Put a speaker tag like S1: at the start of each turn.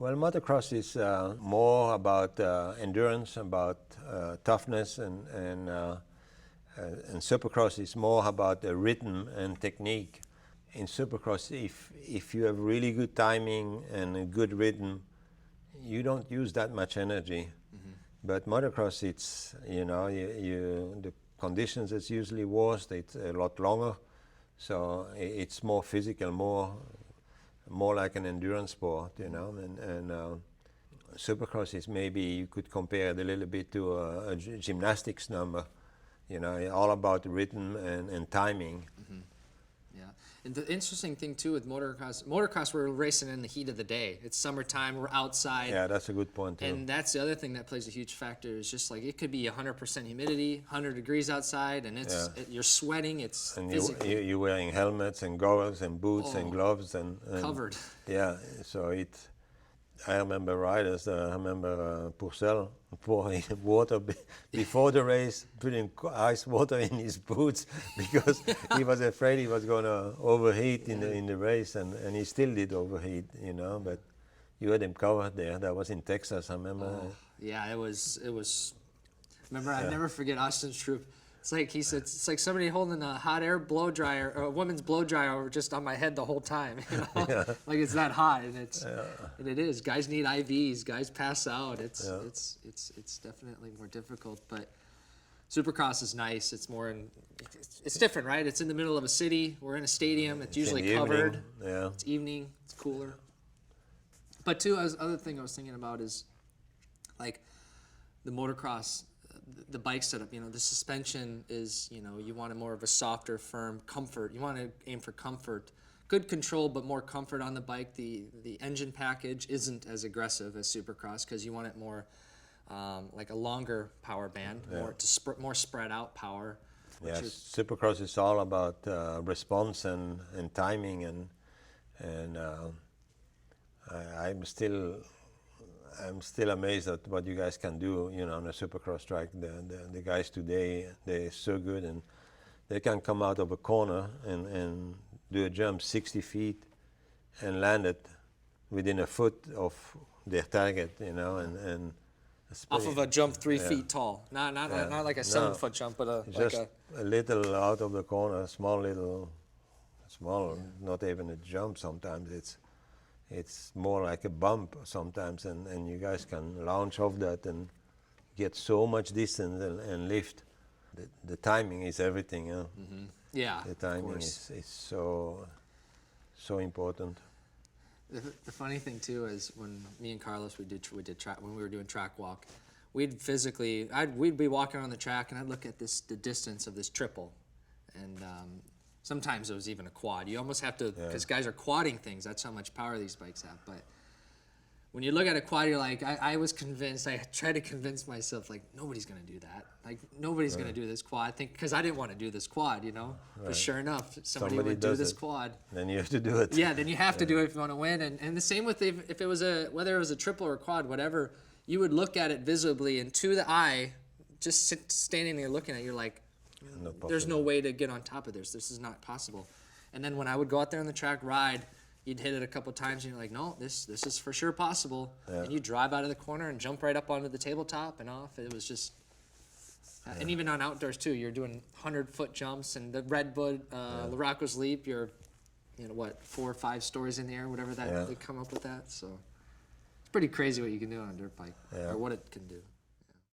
S1: Well, motocross is more about endurance, about toughness, and supercross is more about rhythm and technique. In supercross, if you have really good timing and a good rhythm, you don't use that much energy. Mm-hmm. But motocross, it's, you know, the conditions is usually worse. It's a lot longer, so it's more physical, more like an endurance sport, you know. And supercross is, maybe you could compare it a little bit to a gymnastics number, you know, all about rhythm and timing.
S2: Mm-hmm. Yeah, and the interesting thing too with motocross, we're racing in the heat of the day. It's summertime, we're outside.
S1: Yeah, that's a good point too.
S2: And that's the other thing that plays a huge factor, is just like, it could be 100% humidity, 100 degrees outside, and you're sweating, it's
S1: and
S2: physical.
S1: you're wearing helmets and goggles and boots and gloves and
S2: covered.
S1: Yeah, so I remember riders, I remember Purcell pouring water before the race, putting ice water in his boots because he was afraid he was going to overheat in the race, and he still did overheat, you know, but you had him covered there. That was in Texas, I remember.
S2: Oh, yeah, it was, remember, I never forget Austin's troop. It's like, he said, it's like somebody holding a hot air blow dryer, or a woman's blow dryer over just on my head the whole time, you know? Yeah. Like, it's that hot, and and it is. Guys need IVs, guys pass out. It's definitely more difficult, but Supercross is nice. It's more it's different, right? It's in the middle of a city. We're in a stadium. It's usually covered.
S1: Evening. Yeah.
S2: It's evening. It's cooler. But too, other thing I was thinking about is, like, the motocross, the bike setup, you know, the suspension is, you know, you want more of a softer, firm comfort. You want to aim for comfort. Good control, but more comfort on the bike. The engine package isn't as aggressive as Supercross, because you want it more like a longer power band, more spread out power.
S1: Yes, Supercross is all about response and timing, and I'm still amazed at what you guys can do, you know, on a Supercross track. The guys today, they're so good, and they can come out of a corner and do a jump 60 feet and land it within a foot of their target, you know, and
S2: off of a jump 3 feet tall, not like a 7-foot jump, but
S1: just like a little out of the corner, small, not even a jump. Sometimes it's more like a bump sometimes, and you guys can launch off that and get so much distance and lift. The timing is everything. Yeah.
S2: Mm-hmm. Yeah.
S1: The timing is so important.
S2: The funny thing too is, when me and Carlos we did track, when we were doing track walk, we'd be walking around the track, and I'd look at the distance of this triple, and sometimes it was even a quad. You almost have to, because guys are quadding things. That's how much power these bikes have. But when you look at a quad, you're like, I was convinced. I tried to convince myself, like, nobody's gonna do that. Like, nobody's gonna do this quad. Because I didn't want to do this quad, you know. Right. But sure enough, somebody would do this quad.
S1: Then you have to do it.
S2: Yeah, then you have to do it if you want to win. And the same with if it was whether it was a triple or a quad, whatever, you would look at it visibly, and to the eye, just standing there looking at it, you're like, there's no way to get on top of this. This is not possible. And then when I would go out there on the track, ride, you'd hit it a couple times, and you're like, no, this is for sure possible. Yeah. And you drive out of the corner and jump right up onto the tabletop and off. It was just, and even on outdoors too, you're doing 100-foot jumps, and the Redwood, Larocco's Leap, you're, you know, what, 4 or 5 stories in the air, whatever that they come up with that. So it's pretty crazy what you can do on a dirt bike, or what it can do.